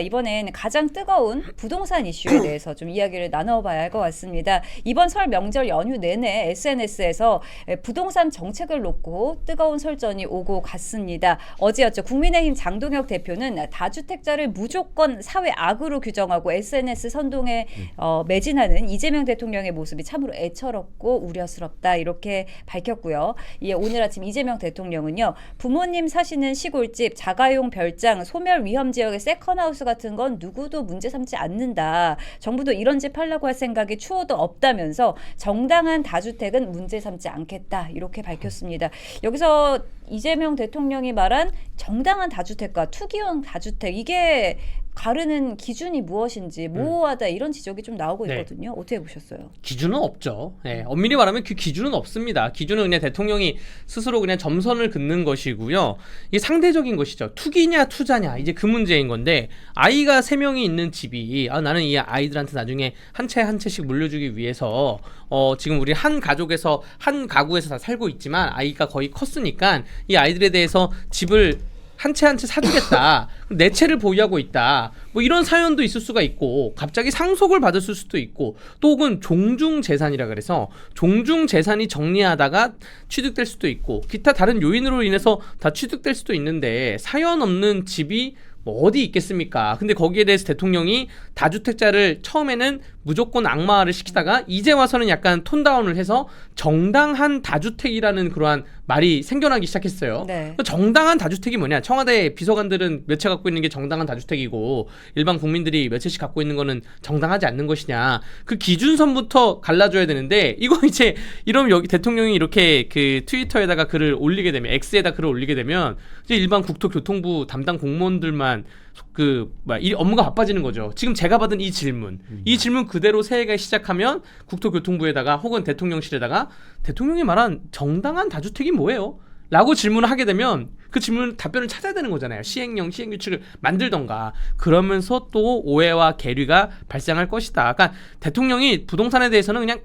이번엔 가장 뜨거운 부동산 이슈에 대해서 좀 이야기를 나눠봐야 할 것 같습니다. 이번 설 명절 연휴 내내 SNS에서 부동산 정책을 놓고 뜨거운 설전이 오고 갔습니다. 어제였죠. 국민의힘 장동혁 대표는 다주택자를 무조건 사회 악으로 규정하고 SNS 선동에 매진하는 이재명 대통령의 모습이 참으로 애처롭고 우려스럽다 이렇게 밝혔고요. 이에 오늘 아침 이재명 대통령은요. 부모님 사시는 시골집, 자가용 별장, 소멸 위험 지역의 세컨하우스 같은 건 누구도 문제 삼지 않는다. 정부도 이런 집 하려고 할 생각이 추호도 없다면서 정당한 다주택은 문제 삼지 않겠다 이렇게 밝혔습니다. 여기서 이재명 대통령이 말한 정당한 다주택과 투기형 다주택 이게 가르는 기준이 무엇인지 모호하다 이런 지적이 좀 나오고 있거든요. 어떻게 보셨어요? 기준은 없죠. 네, 엄밀히 말하면 그 기준은 없습니다. 기준은 그냥 대통령이 스스로 그냥 점선을 긋는 것이고요. 이게 상대적인 것이죠. 투기냐 투자냐 이제 그 문제인 건데 아이가 3명이 있는 집이 나는 이 아이들한테 나중에 한 채 한 채씩 물려주기 위해서 지금 우리 한 가족에서 한 가구에서 다 살고 있지만 아이가 거의 컸으니까 이 아이들에 대해서 집을 한 채 한 채 사주겠다. 내 채를 보유하고 있다. 뭐 이런 사연도 있을 수가 있고 갑자기 상속을 받았을 수도 있고 또 혹은 종중재산이라 그래서 종중재산이 정리하다가 취득될 수도 있고 기타 다른 요인으로 인해서 다 취득될 수도 있는데 사연 없는 집이 뭐 어디 있겠습니까? 근데 거기에 대해서 대통령이 다주택자를 처음에는 무조건 악마화를 시키다가 이제 와서는 약간 톤다운을 해서 정당한 다주택이라는 그러한 말이 생겨나기 시작했어요. 네. 정당한 다주택이 뭐냐? 청와대 비서관들은 몇 채 갖고 있는 게 정당한 다주택이고 일반 국민들이 몇 채씩 갖고 있는 거는 정당하지 않는 것이냐? 그 기준선부터 갈라줘야 되는데 이거 이제 이러면 여기 대통령이 이렇게 그 트위터에다가 글을 올리게 되면 X에다 글을 올리게 되면 이제 일반 국토교통부 담당 공무원들만 이 업무가 바빠지는 거죠. 지금 제가 받은 이 질문 그대로 새해가 시작하면 국토교통부에다가 혹은 대통령실에다가 대통령이 말한 정당한 다주택이 뭐예요? 라고 질문을 하게 되면 그 질문 답변을 찾아야 되는 거잖아요. 시행규칙을 만들던가 그러면서 또 오해와 계류가 발생할 것이다. 그러니까 대통령이 부동산에 대해서는 그냥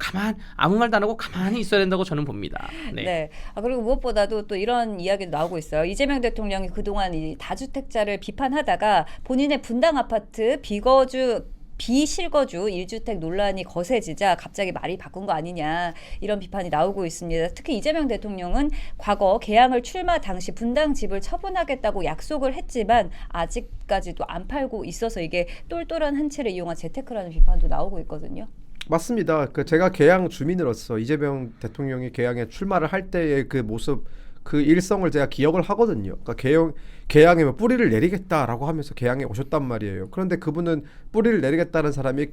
아무 말도 안 하고 가만히 있어야 된다고 저는 봅니다. 네. 그리고 무엇보다도 또 이런 이야기도 나오고 있어요. 이재명 대통령이 그동안 이 다주택자를 비판하다가 본인의 분당 아파트 비실거주 1주택 논란이 거세지자 갑자기 말이 바꾼 거 아니냐 이런 비판이 나오고 있습니다. 특히 이재명 대통령은 과거 개항을 출마 당시 분당 집을 처분하겠다고 약속을 했지만 아직까지도 안 팔고 있어서 이게 똘똘한 한 채를 이용한 재테크라는 비판도 나오고 있거든요. 맞습니다. 제가 개항 주민으로서 이재명 대통령이 개항에 출마를 할 때의 그 모습 그 일성을 제가 기억을 하거든요. 그러니까 개항에 뿌리를 내리겠다라고 하면서 개항에 오셨단 말이에요. 그런데 그분은 뿌리를 내리겠다는 사람이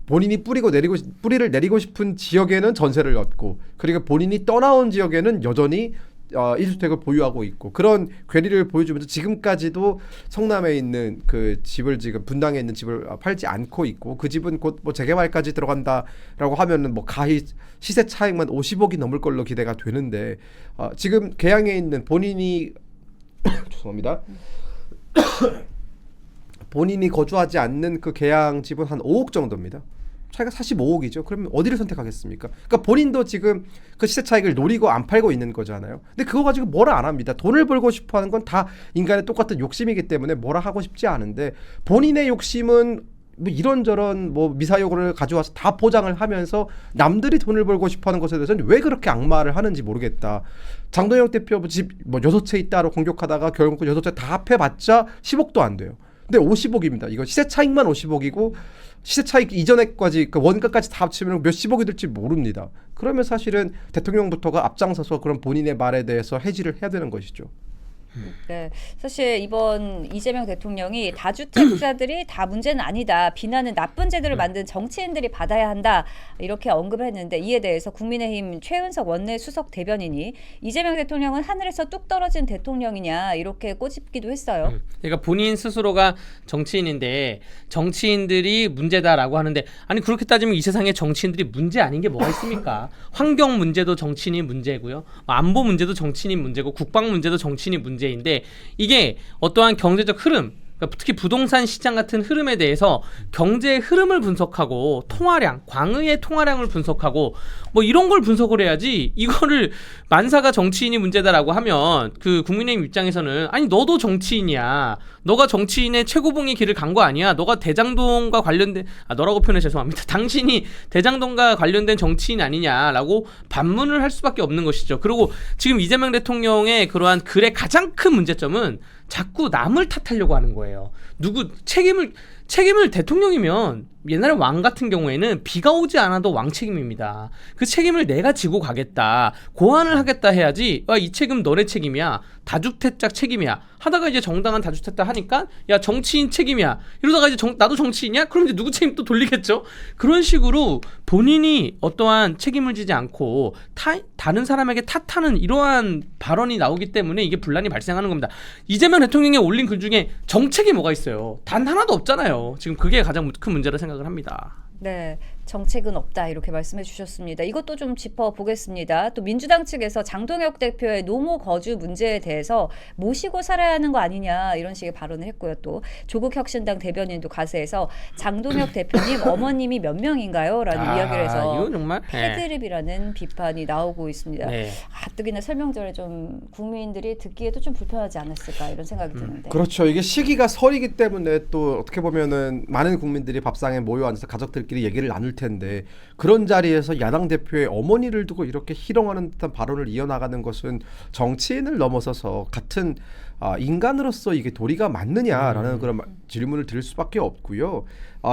본인이 뿌리를 내리고 싶은 지역에는 전세를 얻고 그리고 본인이 떠나온 지역에는 여전히 1주택을 보유하고 있고 그런 괴리를 보여주면서 지금까지도 성남에 있는 그 집을 지금 분당에 있는 집을 팔지 않고 있고 그 집은 곧 뭐 재개발까지 들어간다라고 하면은 뭐 가히 시세 차익만 50억이 넘을 걸로 기대가 되는데 지금 개항에 있는 본인이 죄송합니다. 본인이 거주하지 않는 그 개항 집은 한 5억 정도입니다. 차이가 45억이죠. 그러면 어디를 선택하겠습니까? 그러니까 본인도 지금 그 시세 차익을 노리고 안 팔고 있는 거잖아요. 근데 그거 가지고 뭐라 안 합니다. 돈을 벌고 싶어 하는 건 다 인간의 똑같은 욕심이기 때문에 뭐라 하고 싶지 않은데 본인의 욕심은 뭐 이런저런 뭐 미사여구를 가져와서 다 포장을 하면서 남들이 돈을 벌고 싶어 하는 것에 대해서는 왜 그렇게 악마를 하는지 모르겠다. 장동영 대표 집 뭐 6채 있다로 공격하다가 결국 6채 다 합해봤자 10억도 안 돼요. 근데 50억입니다. 이거 시세 차익만 50억이고 시세 차익 이전에까지 그 원가까지 다 합치면 몇십억이 될지 모릅니다. 그러면 사실은 대통령부터가 앞장서서 그런 본인의 말에 대해서 해지를 해야 되는 것이죠. 네, 사실 이번 이재명 대통령이 다주택자들이 다 문제는 아니다. 비난은 나쁜 제도를 만든 정치인들이 받아야 한다. 이렇게 언급을 했는데 이에 대해서 국민의힘 최은석 원내수석 대변인이 이재명 대통령은 하늘에서 뚝 떨어진 대통령이냐 이렇게 꼬집기도 했어요. 그러니까 본인 스스로가 정치인인데 정치인들이 문제다라고 하는데 아니 그렇게 따지면 이 세상에 정치인들이 문제 아닌 게 뭐가 있습니까? 환경 문제도 정치인이 문제고요. 안보 문제도 정치인이 문제고 국방 문제도 정치인이 문제인데 이게 어떠한 경제적 흐름 그러니까 특히 부동산 시장 같은 흐름에 대해서 경제의 흐름을 분석하고 통화량, 광의의 통화량을 분석하고 뭐 이런 걸 분석을 해야지 이거를 만사가 정치인이 문제다라고 하면 그 국민의힘 입장에서는 아니 너도 정치인이야. 너가 정치인의 최고봉의 길을 간 거 아니야. 너가 대장동과 관련된 너라고 표현해 죄송합니다. 당신이 대장동과 관련된 정치인 아니냐라고 반문을 할 수밖에 없는 것이죠. 그리고 지금 이재명 대통령의 그러한 글의 가장 큰 문제점은 자꾸 남을 탓하려고 하는 거예요. 누구 책임을 대통령이면 옛날에 왕 같은 경우에는 비가 오지 않아도 왕 책임입니다. 그 책임을 내가 지고 가겠다. 고안을 하겠다 해야지 이 책임 너네 책임이야. 다주택자 책임이야. 하다가 이제 정당한 다주택자 하니까 야 정치인 책임이야. 이러다가 이제 나도 정치인이야? 그럼 이제 누구 책임 또 돌리겠죠? 그런 식으로 본인이 어떠한 책임을 지지 않고 다른 사람에게 탓하는 이러한 발언이 나오기 때문에 이게 분란이 발생하는 겁니다. 이재명 대통령이 올린 글 중에 정책이 뭐가 있어요? 단 하나도 없잖아요. 지금 그게 가장 큰 문제라 생각을 합니다. 네, 정책은 없다 이렇게 말씀해 주셨습니다. 이것도 좀 짚어보겠습니다. 또 민주당 측에서 장동혁 대표의 노모 거주 문제에 대해서 모시고 살아야 하는 거 아니냐 이런 식의 발언을 했고요. 또 조국혁신당 대변인도 가세해서 장동혁 대표님 어머님이 몇 명인가요? 라는 이야기를 해서 이건 정말 패드립이라는 비판이 나오고 있습니다. 네. 가뜩이나 설명절에 좀 국민들이 듣기에도 좀 불편하지 않았을까 이런 생각이 드는데. 그렇죠. 이게 시기가 설이기 때문에 또 어떻게 보면은 많은 국민들이 밥상에 모여 앉아서 가족들끼리 얘기를 나눌 텐데 그런 자리에서 야당 대표의 어머니를 두고 이렇게 희롱하는 듯한 발언을 이어나가는 것은 정치인을 넘어서서 같은 인간으로서 이게 도리가 맞느냐라는 그런 질문을 드릴 수밖에 없고요.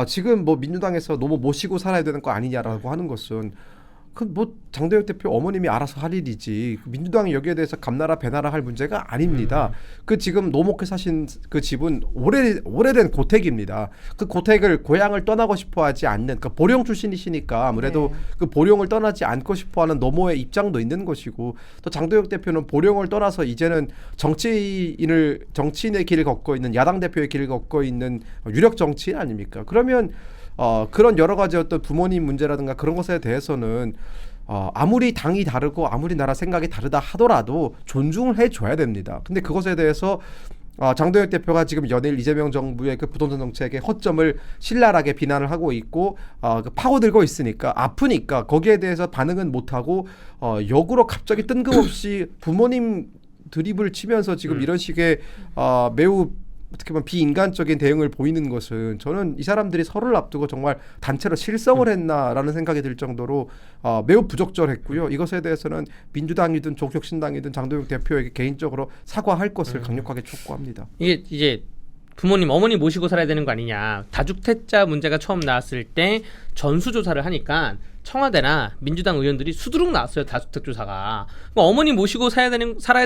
지금 뭐 민주당에서 너무 모시고 살아야 되는 거 아니냐라고 하는 것은 그 뭐 장동혁 대표 어머님이 알아서 할 일이지 민주당이 여기에 대해서 감나라 배나라 할 문제가 아닙니다. 그 지금 노목해 사신 그 집은 오래된 고택입니다. 그 고택을 고향을 떠나고 싶어하지 않는 그 보령 출신이시니까 아무래도 네. 그 보령을 떠나지 않고 싶어하는 노모의 입장도 있는 것이고 또 장동혁 대표는 보령을 떠나서 이제는 정치인의 길을 걷고 있는 야당 대표의 길을 걷고 있는 유력 정치인 아닙니까? 그러면 그런 여러 가지 어떤 부모님 문제라든가 그런 것에 대해서는 아무리 당이 다르고 아무리 나라 생각이 다르다 하더라도 존중을 해줘야 됩니다. 근데 그것에 대해서 장동혁 대표가 지금 연일 이재명 정부의 그 부동산 정책의 허점을 신랄하게 비난을 하고 있고 파고들고 있으니까 아프니까 거기에 대해서 반응은 못하고 역으로 갑자기 뜬금없이 부모님 드립을 치면서 지금 이런 식의 매우 어떻게 보면 비인간적인 대응을 보이는 것은 저는 이 사람들이 설을 앞두고 정말 단체로 실성을 했나라는 생각이 들 정도로 매우 부적절했고요. 이것에 대해서는 민주당이든 조국혁신당이든 장동혁 대표에게 개인적으로 사과할 것을 강력하게 촉구합니다. 이게 이제 부모님, 어머니 모시고 살아야 되는 거 아니냐. 다주택자 문제가 처음 나왔을 때 전수조사를 하니까 청와대나 민주당 의원들이 수두룩 나왔어요. 다주택 조사가. 어머니 모시고 살아야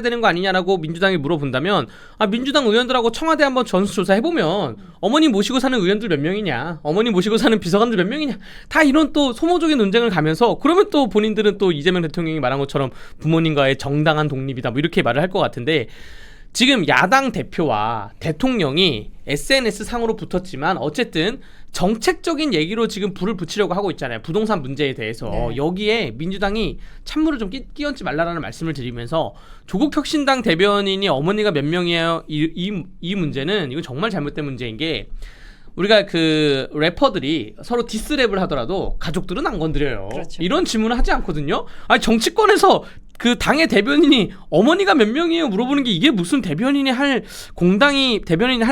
되는 거 아니냐라고 민주당이 물어본다면 민주당 의원들하고 청와대 한번 전수조사 해보면 어머니 모시고 사는 의원들 몇 명이냐, 어머니 모시고 사는 비서관들 몇 명이냐, 다 이런 또 소모적인 논쟁을 가면서 그러면 또 본인들은 또 이재명 대통령이 말한 것처럼 부모님과의 정당한 독립이다 뭐 이렇게 말을 할 것 같은데 지금 야당 대표와 대통령이 SNS 상으로 붙었지만 어쨌든 정책적인 얘기로 지금 불을 붙이려고 하고 있잖아요. 부동산 문제에 대해서. 네. 여기에 민주당이 찬물을 좀 끼얹지 말라라는 말씀을 드리면서 조국혁신당 대변인이 어머니가 몇 명이에요? 이 문제는 이건 정말 잘못된 문제인 게 우리가 그 래퍼들이 서로 디스랩을 하더라도 가족들은 안 건드려요. 그렇죠. 이런 질문을 하지 않거든요. 아니 정치권에서 그 당의 대변인이 어머니가 몇 명이에요 물어보는 게 이게 무슨 대변인이 할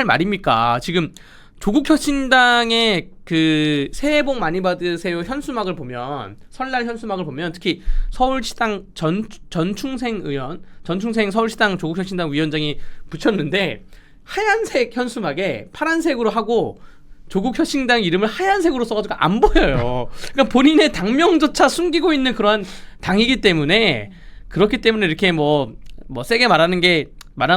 말입니까? 지금 조국혁신당의 그 새해 복 많이 받으세요 현수막을 보면 설날 현수막을 보면 특히 서울시당 전충생 서울시당 조국혁신당 위원장이 붙였는데 하얀색 현수막에 파란색으로 하고 조국혁신당 이름을 하얀색으로 써가지고 안 보여요. 그러니까 본인의 당명조차 숨기고 있는 그러한 당이기 때문에 그렇기 때문에 이렇게 뭐 세게 말한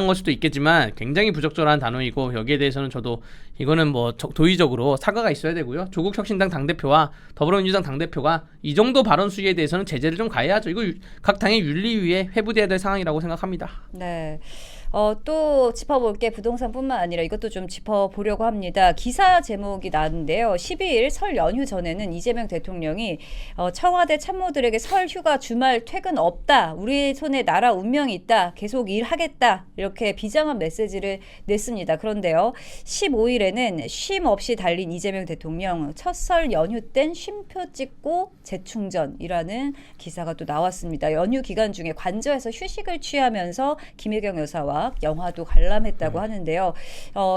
걸 수도 있겠지만 굉장히 부적절한 단어이고 여기에 대해서는 저도 이거는 뭐 도의적으로 사과가 있어야 되고요. 조국혁신당 당대표와 더불어민주당 당대표가 이 정도 발언 수위에 대해서는 제재를 좀 가해야죠. 이거 각 당의 윤리위에 회부돼야 될 상황이라고 생각합니다. 네. 또 짚어볼 게 부동산뿐만 아니라 이것도 좀 짚어보려고 합니다. 기사 제목이 나왔는데요. 12일 설 연휴 전에는 이재명 대통령이 청와대 참모들에게 설 휴가 주말 퇴근 없다. 우리 손에 나라 운명이 있다. 계속 일하겠다. 이렇게 비장한 메시지를 냈습니다. 그런데요. 15일에는 쉼 없이 달린 이재명 대통령 첫 설 연휴 땐 쉼표 찍고 재충전이라는 기사가 또 나왔습니다. 연휴 기간 중에 관저에서 휴식을 취하면서 김혜경 여사와 영화도 관람했다고 하는데요.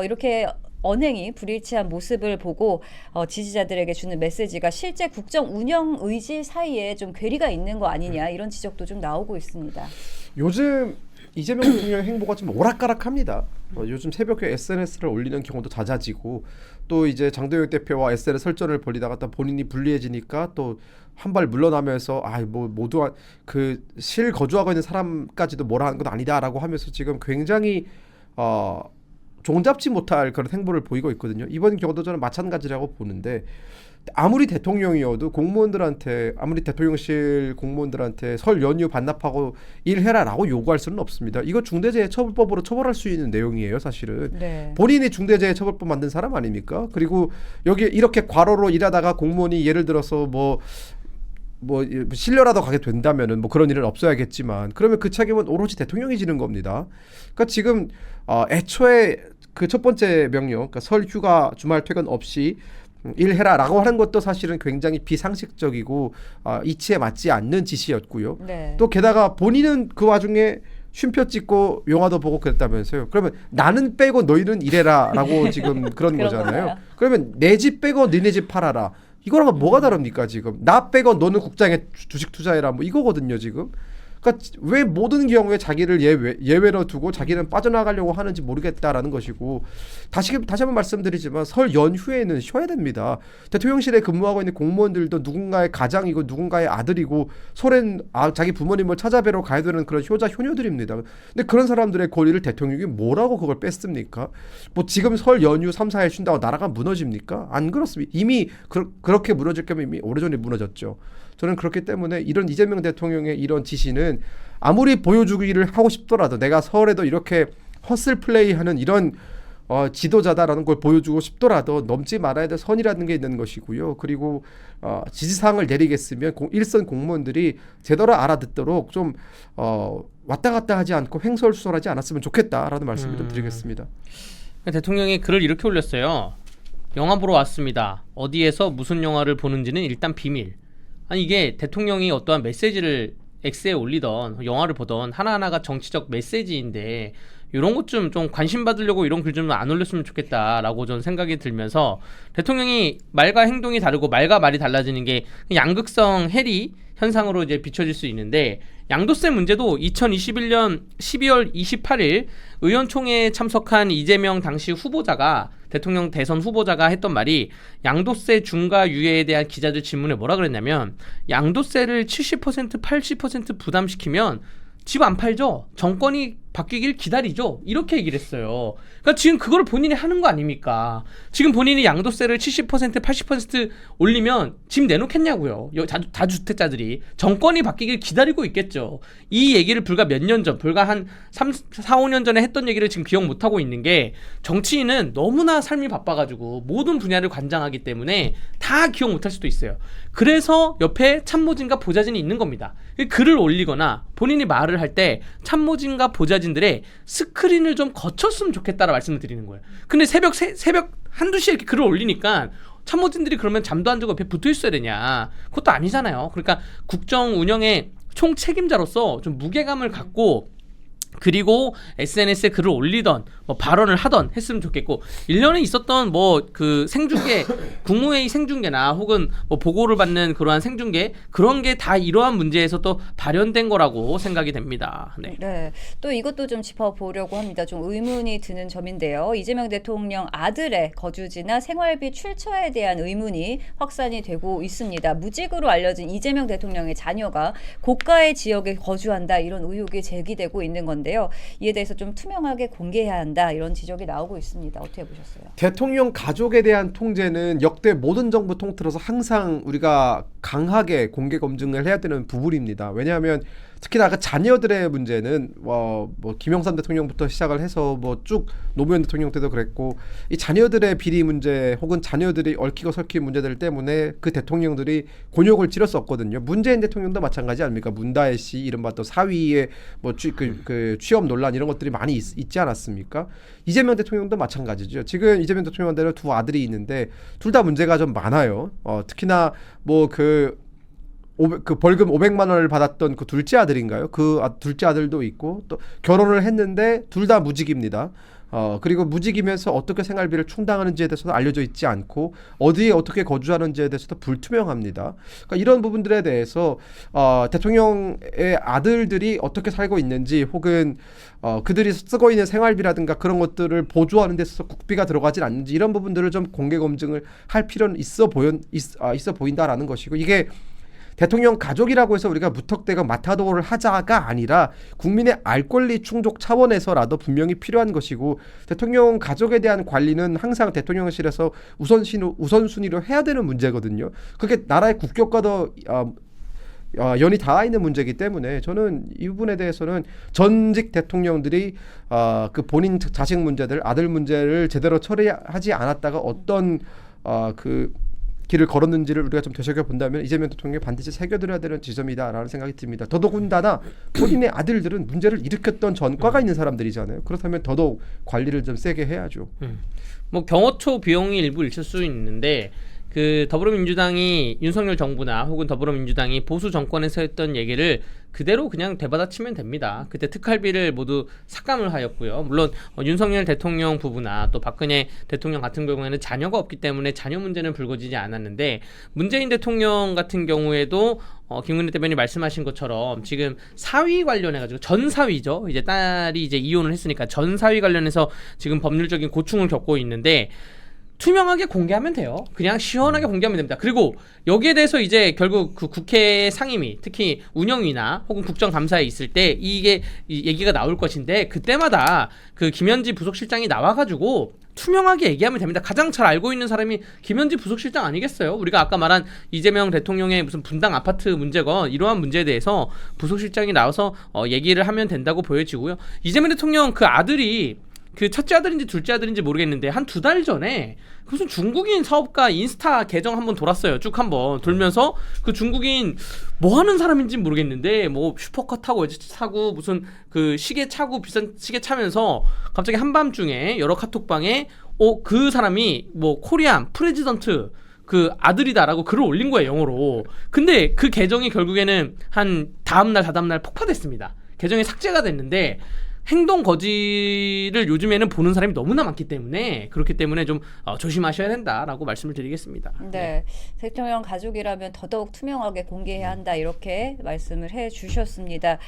이렇게 언행이 불일치한 모습을 보고 지지자들에게 주는 메시지가 실제 국정 운영 의지 사이에 좀 괴리가 있는 거 아니냐 이런 지적도 좀 나오고 있습니다. 요즘 이재명 대통령의 행보가 좀 오락가락합니다. 요즘 새벽에 SNS를 올리는 경우도 잦아지고 또 이제 장도영 대표와 SNS 설전을 벌이다가 또 본인이 불리해지니까 또 한 발 물러나면서 뭐 모두 그 실거주하고 있는 사람까지도 뭐라 하는 건 아니다라고 하면서 지금 굉장히 종잡지 못할 그런 행보를 보이고 있거든요. 이번 경우도 저는 마찬가지라고 보는데 아무리 대통령이어도 아무리 대통령실 공무원들한테 설 연휴 반납하고 일해라라고 요구할 수는 없습니다. 이거 중대재해처벌법으로 처벌할 수 있는 내용이에요, 사실은. 네. 본인이 중대재해처벌법 만든 사람 아닙니까? 그리고 여기 이렇게 과로로 일하다가 공무원이 예를 들어서 뭐 실려라도 가게 된다면은 뭐 그런 일은 없어야겠지만 그러면 그 책임은 오로지 대통령이 지는 겁니다. 그러니까 지금 애초에 그 첫 번째 명령, 그러니까 설 휴가 주말 퇴근 없이 일해라라고 하는 것도 사실은 굉장히 비상식적이고 이치에 맞지 않는 지시였고요. 네. 또 게다가 본인은 그 와중에 쉼표 찍고 영화도 보고 그랬다면서요. 그러면 나는 빼고 너희는 일해라라고 지금 그런 거잖아요. 건가요? 그러면 내 집 빼고 너네 집 팔아라. 이거랑 뭐가 다릅니까 지금? 나 빼고 너는 국장에 주식 투자해라. 뭐 이거거든요 지금. 그러니까 왜 모든 경우에 자기를 예외로 두고 자기는 빠져나가려고 하는지 모르겠다라는 것이고 다시 한번 말씀드리지만 설 연휴에는 쉬어야 됩니다. 대통령실에 근무하고 있는 공무원들도 누군가의 가장이고 누군가의 아들이고 설엔 자기 부모님을 찾아뵈러 가야 되는 그런 효자효녀들입니다. 근데 그런 사람들의 권리를 대통령이 뭐라고 그걸 뺐습니까? 뭐 지금 설 연휴 3, 4일 쉰다고 나라가 무너집니까? 안 그렇습니다. 이미 그렇게 무너질 거면 이미 오래전에 무너졌죠. 저는 그렇기 때문에 이런 이재명 대통령의 이런 지시는 아무리 보여주기를 하고 싶더라도 내가 서울에도 이렇게 헛슬 플레이하는 이런 지도자다라는 걸 보여주고 싶더라도 넘지 말아야 될 선이라는 게 있는 것이고요. 그리고 지시사항을 내리겠으면 일선 공무원들이 제대로 알아듣도록 좀 왔다 갔다 하지 않고 횡설수설하지 않았으면 좋겠다라는 말씀을 좀 드리겠습니다. 대통령이 글을 이렇게 올렸어요. 영화 보러 왔습니다. 어디에서 무슨 영화를 보는지는 일단 비밀. 아니 이게 대통령이 어떠한 메시지를 X에 올리던 영화를 보던 하나하나가 정치적 메시지인데 이런 것 좀 관심 받으려고 이런 글 좀 안 올렸으면 좋겠다라고 저는 생각이 들면서 대통령이 말과 행동이 다르고 말과 말이 달라지는 게 양극성 해리 현상으로 이제 비춰질 수 있는데 양도세 문제도 2021년 12월 28일 의원총회에 참석한 이재명 당시 후보자가 대통령 대선 후보자가 했던 말이 양도세 중과 유예에 대한 기자들 질문에 뭐라 그랬냐면 양도세를 70% 80% 부담시키면 집 안 팔죠. 정권이 바뀌길 기다리죠. 이렇게 얘기를 했어요. 그러니까 지금 그걸 본인이 하는 거 아닙니까? 지금 본인이 양도세를 70% 80% 올리면 집 내놓겠냐고요. 다주택자들이. 정권이 바뀌길 기다리고 있겠죠. 이 얘기를 불과 몇 년 전, 불과 한 3, 4, 5년 전에 했던 얘기를 지금 기억 못하고 있는 게 정치인은 너무나 삶이 바빠가지고 모든 분야를 관장하기 때문에 다 기억 못할 수도 있어요. 그래서 옆에 참모진과 보좌진이 있는 겁니다. 글을 올리거나 본인이 말을 할 때 참모진과 보좌진들의 스크린을 좀 거쳤으면 좋겠다라 말씀을 드리는 거예요. 근데 새벽 한두 시에 이렇게 글을 올리니까 참모진들이 그러면 잠도 안 자고 옆에 붙어 있어야 되냐? 그것도 아니잖아요. 그러니까 국정 운영의 총 책임자로서 좀 무게감을 갖고 그리고 SNS에 글을 올리던 뭐 발언을 하던 했으면 좋겠고 1년에 있었던 뭐 그 생중계 국무회의 생중계나 혹은 뭐 보고를 받는 그러한 생중계 그런 게 다 이러한 문제에서 또 발현된 거라고 생각이 됩니다. 네. 네. 또 이것도 좀 짚어보려고 합니다. 좀 의문이 드는 점인데요. 이재명 대통령 아들의 거주지나 생활비 출처에 대한 의문이 확산이 되고 있습니다. 무직으로 알려진 이재명 대통령의 자녀가 고가의 지역에 거주한다 이런 의혹이 제기되고 있는 건데요. 이에 대해서 좀 투명하게 공개해야 한다 이런 지적이 나오고 있습니다. 어떻게 보셨어요? 대통령 가족에 대한 통제는 역대 모든 정부 통틀어서 항상 우리가 강하게 공개 검증을 해야 되는 부분입니다. 왜냐하면 특히나 그 자녀들의 문제는 뭐 김영삼 대통령부터 시작을 해서 뭐 쭉 노무현 대통령 때도 그랬고 이 자녀들의 비리 문제 혹은 자녀들이 얽히고 설킨 문제들 때문에 그 대통령들이 곤욕을 치렀었거든요. 문재인 대통령도 마찬가지 아닙니까? 문다혜 씨 이른바 또 사위의 뭐 그 취업 논란 이런 것들이 많이 있지 않았습니까? 이재명 대통령도 마찬가지죠. 지금 이재명 대통령한테는 두 아들이 있는데 둘 다 문제가 좀 많아요. 특히나 뭐 그 벌금 500만 원을 받았던 그 둘째 아들인가요? 둘째 아들도 있고 또 결혼을 했는데 둘 다 무직입니다. 그리고 무직이면서 어떻게 생활비를 충당하는지에 대해서도 알려져 있지 않고 어디에 어떻게 거주하는지에 대해서도 불투명합니다. 그러니까 이런 부분들에 대해서 대통령의 아들들이 어떻게 살고 있는지 혹은 그들이 쓰고 있는 생활비라든가 그런 것들을 보조하는 데 있어서 국비가 들어가진 않는지 이런 부분들을 좀 공개 검증을 할 필요는 있어 보인다라는 것이고 이게 대통령 가족이라고 해서 우리가 무턱대고 마타도를 하자가 아니라 국민의 알 권리 충족 차원에서라도 분명히 필요한 것이고 대통령 가족에 대한 관리는 항상 대통령실에서 우선순위로 해야 되는 문제거든요. 그게 나라의 국격과도 연이 닿아 있는 문제이기 때문에 저는 이 부분에 대해서는 전직 대통령들이 그 본인 자식 문제들 아들 문제를 제대로 처리하지 않았다가 어떤 그 길을 걸었는지를 우리가 좀 되새겨 본다면 이재명 대통령이 반드시 새겨들어야 되는 지점이다라는 생각이 듭니다. 더더군다나 본인의 아들들은 문제를 일으켰던 전과가 있는 사람들이잖아요. 그렇다면 더더욱 관리를 좀 세게 해야죠. 뭐 경호처 비용이 일부 있을 수 있는데 그 더불어민주당이 윤석열 정부나 혹은 더불어민주당이 보수 정권에서 했던 얘기를 그대로 그냥 되받아치면 됩니다. 그때 특활비를 모두 삭감을 하였고요. 물론 윤석열 대통령 부부나 또 박근혜 대통령 같은 경우에는 자녀가 없기 때문에 자녀 문제는 불거지지 않았는데 문재인 대통령 같은 경우에도 김근혜 대변인이 말씀하신 것처럼 지금 사위 관련해가지고 전 사위죠. 이제 딸이 이제 이혼을 했으니까 전 사위 관련해서 지금 법률적인 고충을 겪고 있는데 투명하게 공개하면 돼요. 그냥 시원하게 공개하면 됩니다. 그리고 여기에 대해서 이제 결국 그 국회 상임위, 특히 운영위나 혹은 국정감사에 있을 때 이게 얘기가 나올 것인데 그때마다 그 김현지 부속실장이 나와가지고 투명하게 얘기하면 됩니다. 가장 잘 알고 있는 사람이 김현지 부속실장 아니겠어요? 우리가 아까 말한 이재명 대통령의 무슨 분당 아파트 문제건 이러한 문제에 대해서 부속실장이 나와서 얘기를 하면 된다고 보여지고요. 이재명 대통령 그 아들이 그 첫째 아들인지 둘째 아들인지 모르겠는데 한 2달 전에 무슨 중국인 사업가 인스타 계정 한번 돌았어요. 쭉 한번 돌면서 그 중국인 뭐 하는 사람인지 모르겠는데 뭐 슈퍼카 타고 외제차 타고 무슨 그 시계 차고 비싼 시계 차면서 갑자기 한밤중에 여러 카톡방에 그 사람이 뭐 코리안 프레지던트 그 아들이다라고 글을 올린 거예요, 영어로. 근데 그 계정이 결국에는 한 다다음날 폭파됐습니다. 계정이 삭제가 됐는데 행동 거지를 요즘에는 보는 사람이 너무나 많기 때문에 그렇기 때문에 좀 조심하셔야 된다라고 말씀을 드리겠습니다. 네, 대통령 가족이라면 더더욱 투명하게 공개해야 한다 이렇게 말씀을 해주셨습니다.